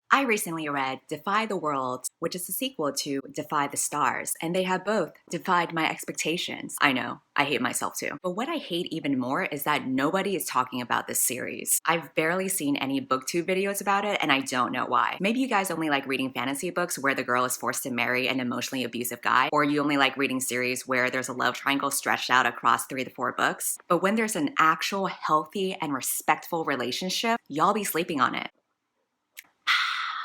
I recently read Defy the World, which is a sequel to Defy the Stars, and they have both defied my expectations. I know, I hate myself too. But what I hate even more is that nobody is talking about this series. I've barely seen any booktube videos about it, and I don't know why. Maybe you guys only like reading fantasy books where the girl is forced to marry an emotionally abusive guy, or you only like reading series where there's a love triangle stretched out across 3 to 4 books. But when there's an actual healthy and respectful relationship, y'all be sleeping on it.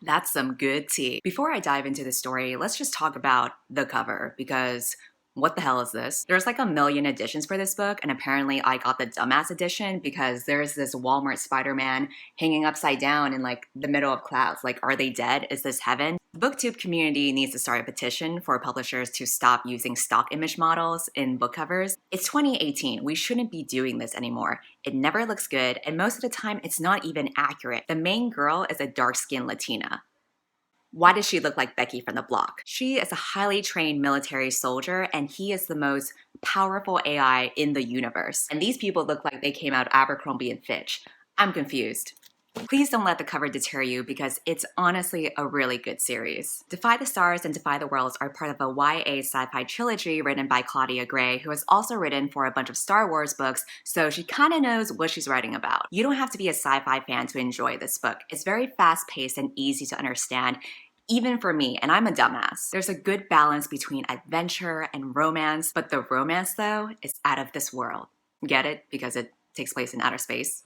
That's some good tea. Before I dive into the story, let's just talk about the cover because what the hell is this? There's like a million editions for this book, and apparently I got the dumbass edition because there's this Walmart Spider-Man hanging upside down in like the middle of clouds. Like, are they dead? Is this heaven? The booktube community needs to start a petition for publishers to stop using stock image models in book covers. It's 2018. We shouldn't be doing this anymore. It never looks good, and most of the time it's not even accurate. The main girl is a dark-skinned Latina. Why does she look like Becky from the block? She is a highly trained military soldier, and he is the most powerful AI in the universe. And these people look like they came out of Abercrombie and Fitch. I'm confused. Please don't let the cover deter you because it's honestly a really good series. Defy the Stars and Defy the Worlds are part of a YA sci-fi trilogy written by Claudia Gray, who has also written for a bunch of Star Wars books, so she kind of knows what she's writing about. You don't have to be a sci-fi fan to enjoy this book. It's very fast-paced and easy to understand, even for me, and I'm a dumbass. There's a good balance between adventure and romance, but the romance, though, is out of this world. Get it? Because it takes place in outer space.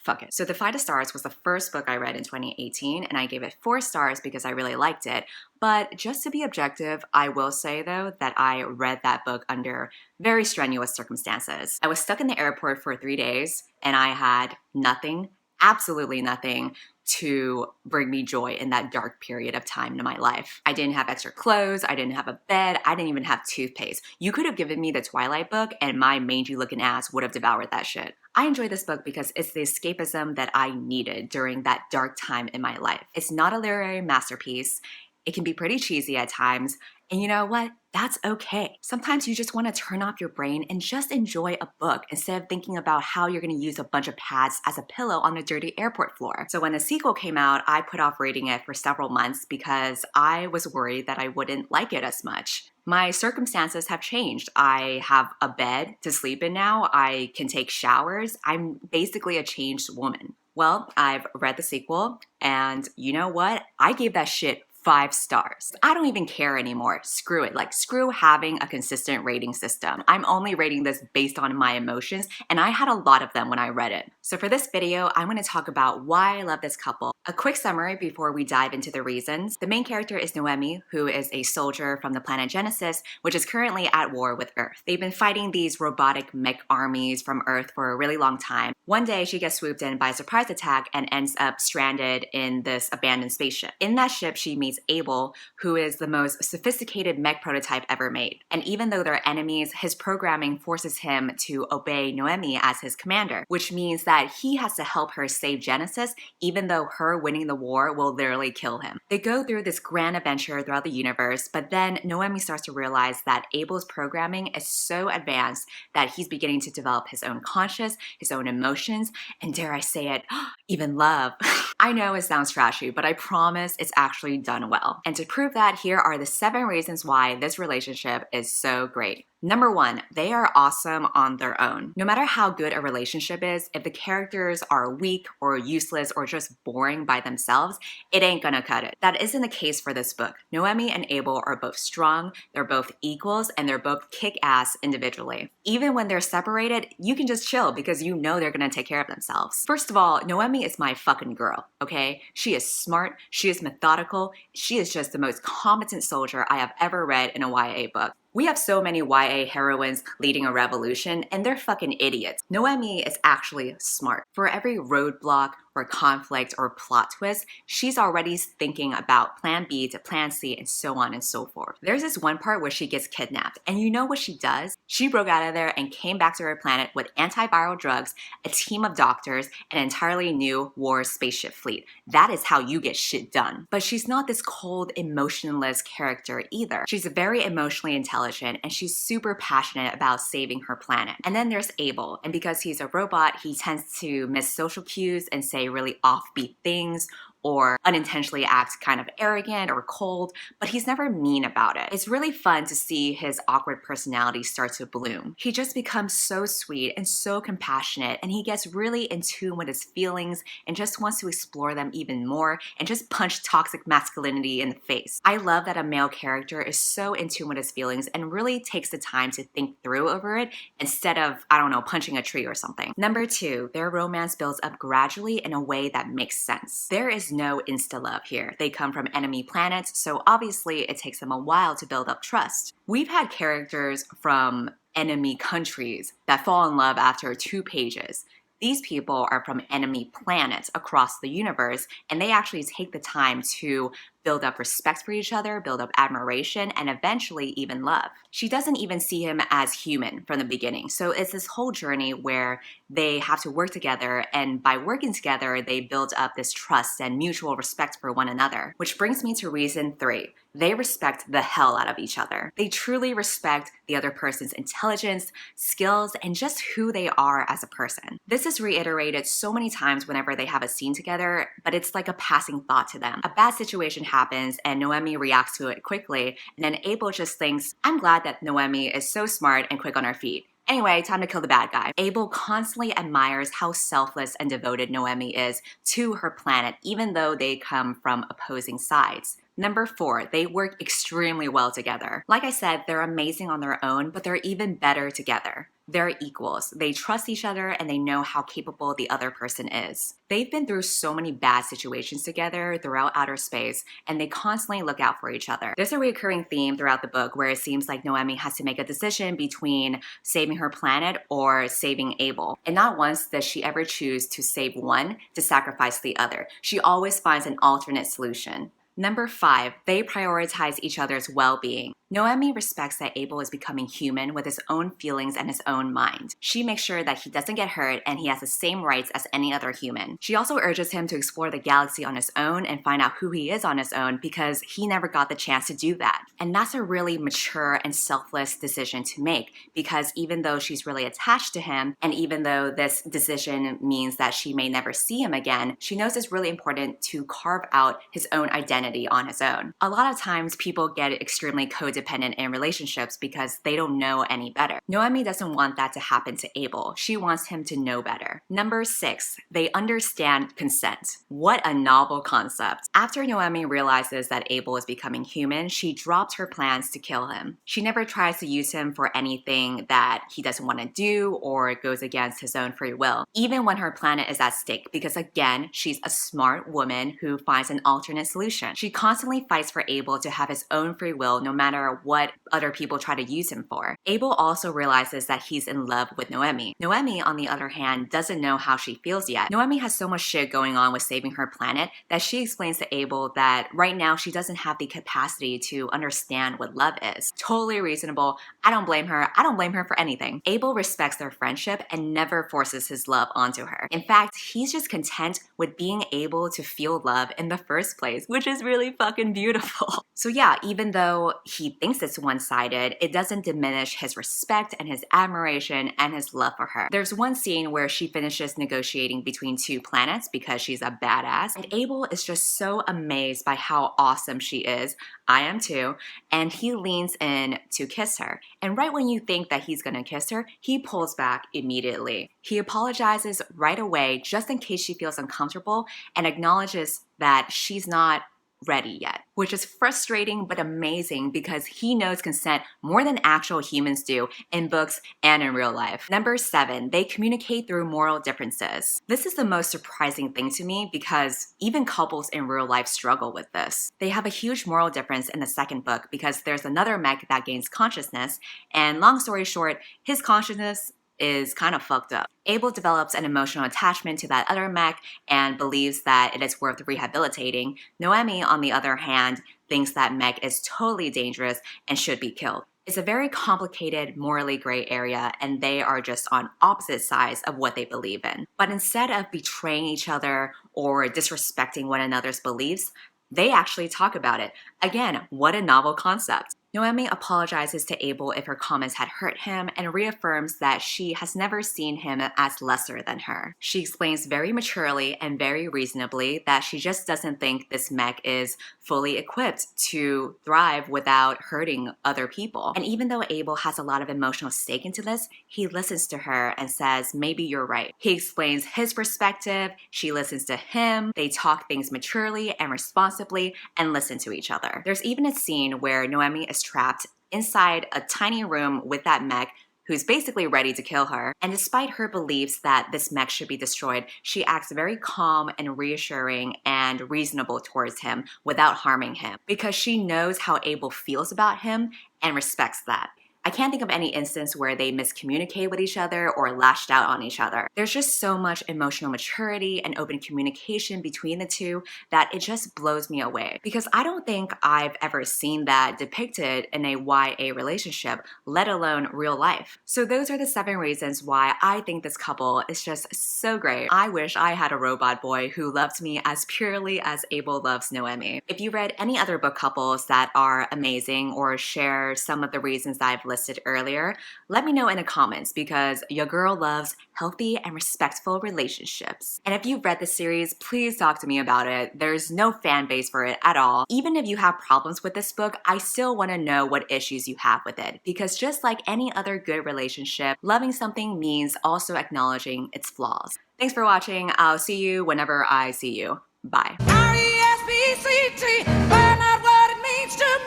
Fuck it. So Defy the Stars was the first book I read in 2018, and I gave it 4 stars because I really liked it. But just to be objective, I will say, though, that I read that book under very strenuous circumstances. I was stuck in the airport for 3 days, and I had nothing, absolutely nothing, to bring me joy in that dark period of time in my life. I didn't have extra clothes, I didn't have a bed, I didn't even have toothpaste. You could have given me the Twilight book and my mangy looking ass would have devoured that shit. I enjoy this book because it's the escapism that I needed during that dark time in my life. It's not a literary masterpiece. It can be pretty cheesy at times, and you know what? That's okay. Sometimes you just want to turn off your brain and just enjoy a book instead of thinking about how you're going to use a bunch of pads as a pillow on the dirty airport floor. So when the sequel came out, I put off reading it for several months because I was worried that I wouldn't like it as much. My circumstances have changed. I have a bed to sleep in now. I can take showers. I'm basically a changed woman. Well, I've read the sequel, and you know what? I gave that shit 5 stars. I don't even care anymore. Screw it. Like, screw having a consistent rating system. I'm only rating this based on my emotions, and I had a lot of them when I read it. So for this video, I'm going to talk about why I love this couple. A quick summary before we dive into the reasons. The main character is Noemi, who is a soldier from the planet Genesis, which is currently at war with Earth. They've been fighting these robotic mech armies from Earth for a really long time. One day, she gets swooped in by a surprise attack and ends up stranded in this abandoned spaceship. In that ship, she meets Abel, who is the most sophisticated mech prototype ever made. And even though they're enemies, his programming forces him to obey Noemi as his commander, which means that he has to help her save Genesis, even though her winning the war will literally kill him. They go through this grand adventure throughout the universe, but then Noemi starts to realize that Abel's programming is so advanced that he's beginning to develop his own conscience, his own emotions, and dare I say it, even love. I know it sounds trashy, but I promise it's actually done well. And to prove that, here are the 7 reasons why this relationship is so great. Number 1, they are awesome on their own. No matter how good a relationship is, if the characters are weak or useless or just boring by themselves, it ain't gonna cut it. That isn't the case for this book. Noemi and Abel are both strong, they're both equals, and they're both kick-ass individually. Even when they're separated, you can just chill because you know they're gonna take care of themselves. First of all, Noemi is my fucking girl, okay? She is smart, she is methodical, she is just the most competent soldier I have ever read in a YA book. We have so many YA heroines leading a revolution, and they're fucking idiots. Noemi is actually smart. For every roadblock or conflict or plot twist, she's already thinking about plan B to plan C and so on and so forth. There's this one part where she gets kidnapped, and you know what she does? She broke out of there and came back to her planet with antiviral drugs, a team of doctors, an entirely new war spaceship fleet. That is how you get shit done. But she's not this cold, emotionless character either. She's very emotionally intelligent, and she's super passionate about saving her planet. And then there's Abel, and because he's a robot, he tends to miss social cues and say really offbeat things, or unintentionally act kind of arrogant or cold, but he's never mean about it. It's really fun to see his awkward personality start to bloom. He just becomes so sweet and so compassionate, and he gets really in tune with his feelings and just wants to explore them even more and just punch toxic masculinity in the face. I love that a male character is so in tune with his feelings and really takes the time to think through over it instead of, I don't know, punching a tree or something. Number 2, their romance builds up gradually in a way that makes sense. There is no insta-love here. They come from enemy planets, so obviously it takes them a while to build up trust. We've had characters from enemy countries that fall in love after 2 pages. These people are from enemy planets across the universe, and they actually take the time to build up respect for each other, build up admiration, and eventually even love. She doesn't even see him as human from the beginning. So it's this whole journey where they have to work together, and by working together, they build up this trust and mutual respect for one another. Which brings me to reason 3. They respect the hell out of each other. They truly respect the other person's intelligence, skills, and just who they are as a person. This is reiterated so many times whenever they have a scene together, but it's like a passing thought to them. A bad situation happens and Noemi reacts to it quickly, and then Abel just thinks, I'm glad that Noemi is so smart and quick on her feet. Anyway, time to kill the bad guy. Abel constantly admires how selfless and devoted Noemi is to her planet, even though they come from opposing sides. Number 4, they work extremely well together. Like I said, they're amazing on their own, but they're even better together. They're equals. They trust each other and they know how capable the other person is. They've been through so many bad situations together throughout outer space, and they constantly look out for each other. There's a recurring theme throughout the book where it seems like Noemi has to make a decision between saving her planet or saving Abel. And not once does she ever choose to save one to sacrifice the other. She always finds an alternate solution. Number 5, they prioritize each other's well-being. Noemi respects that Abel is becoming human with his own feelings and his own mind. She makes sure that he doesn't get hurt and he has the same rights as any other human. She also urges him to explore the galaxy on his own and find out who he is on his own because he never got the chance to do that. And that's a really mature and selfless decision to make because even though she's really attached to him and even though this decision means that she may never see him again, she knows it's really important to carve out his own identity on his own. A lot of times people get extremely codependent in relationships because they don't know any better. Noemi doesn't want that to happen to Abel. She wants him to know better. Number 6, they understand consent. What a novel concept. After Noemi realizes that Abel is becoming human, she drops her plans to kill him. She never tries to use him for anything that he doesn't want to do or goes against his own free will, even when her planet is at stake, because again, she's a smart woman who finds an alternate solution. She constantly fights for Abel to have his own free will no matter what other people try to use him for. Abel also realizes that he's in love with Noemi. Noemi, on the other hand, doesn't know how she feels yet. Noemi has so much shit going on with saving her planet that she explains to Abel that right now she doesn't have the capacity to understand what love is. Totally reasonable. I don't blame her. I don't blame her for anything. Abel respects their friendship and never forces his love onto her. In fact, he's just content with being able to feel love in the first place, which is really fucking beautiful. So yeah, even though he thinks it's one-sided, it doesn't diminish his respect and his admiration and his love for her. There's one scene where she finishes negotiating between 2 planets because she's a badass, and Abel is just so amazed by how awesome she is. I am too. And he leans in to kiss her. And right when you think that he's gonna kiss her, he pulls back immediately. He apologizes right away just in case she feels uncomfortable and acknowledges that she's not ready yet, which is frustrating but amazing because he knows consent more than actual humans do in books and in real life. Number 7, they communicate through moral differences. This is the most surprising thing to me because even couples in real life struggle with this. They have a huge moral difference in the second book because there's another mech that gains consciousness, and long story short, his consciousness is kind of fucked up. Abel develops an emotional attachment to that other mech and believes that it is worth rehabilitating. Noemi, on the other hand, thinks that mech is totally dangerous and should be killed. It's a very complicated, morally gray area, and they are just on opposite sides of what they believe in. But instead of betraying each other or disrespecting one another's beliefs, they actually talk about it. Again, what a novel concept. Noemi apologizes to Abel if her comments had hurt him and reaffirms that she has never seen him as lesser than her. She explains very maturely and very reasonably that she just doesn't think this mech is fully equipped to thrive without hurting other people. And even though Abel has a lot of emotional stake into this, he listens to her and says, maybe you're right. He explains his perspective, she listens to him, they talk things maturely and responsibly and listen to each other. There's even a scene where Noemi is trapped inside a tiny room with that mech who's basically ready to kill her. And despite her beliefs that this mech should be destroyed, she acts very calm and reassuring and reasonable towards him without harming him because she knows how Abel feels about him and respects that. I can't think of any instance where they miscommunicate with each other or lashed out on each other. There's just so much emotional maturity and open communication between the two that it just blows me away. Because I don't think I've ever seen that depicted in a YA relationship, let alone real life. So those are the 7 reasons why I think this couple is just so great. I wish I had a robot boy who loved me as purely as Abel loves Noemi. If you read any other book couples that are amazing or share some of the reasons that I've listed earlier, let me know in the comments because your girl loves healthy and respectful relationships. And if you've read this series, please talk to me about it. There's no fan base for it at all. Even if you have problems with this book, I still want to know what issues you have with it because just like any other good relationship, loving something means also acknowledging its flaws. Thanks for watching. I'll see you whenever I see you. Bye. R-E-S-P-C-T, find out what it means to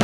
me.